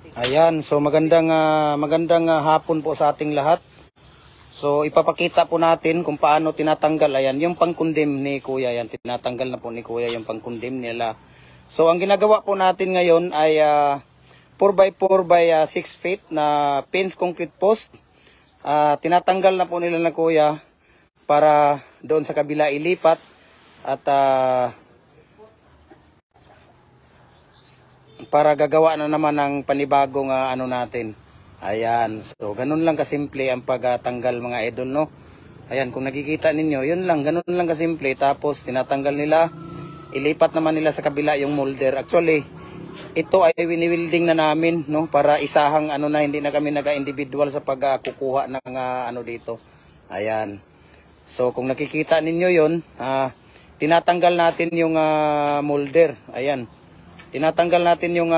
Ayan, so magandang hapon po sa ating lahat. So ipapakita po natin kung paano tinatanggal. Ayan, yung pangkundim ni Kuya, yan tinatanggal na po ni Kuya yung pangkundim nila. So ang ginagawa po natin ngayon ay 4x4 by 6 feet na pins concrete post. Tinatanggal na po nila na Kuya para doon sa kabila ilipat at para gagawa na naman ng panibagong ano natin. Ayan, so ganun lang kasimple ang pagtanggal mga idol, no? Ayan, kung nakikita ninyo, yun lang, ganun lang kasimple. Tapos tinatanggal nila, ilipat naman nila sa kabila yung molder. Actually, ito ay wini-welding na namin, no? Para isahang ano na, hindi na kami naga-individual sa pagkukuha ng ano dito. Ayan. So kung nakikita ninyo yun, tinatanggal natin yung molder. Ayan. Tinatanggal natin yung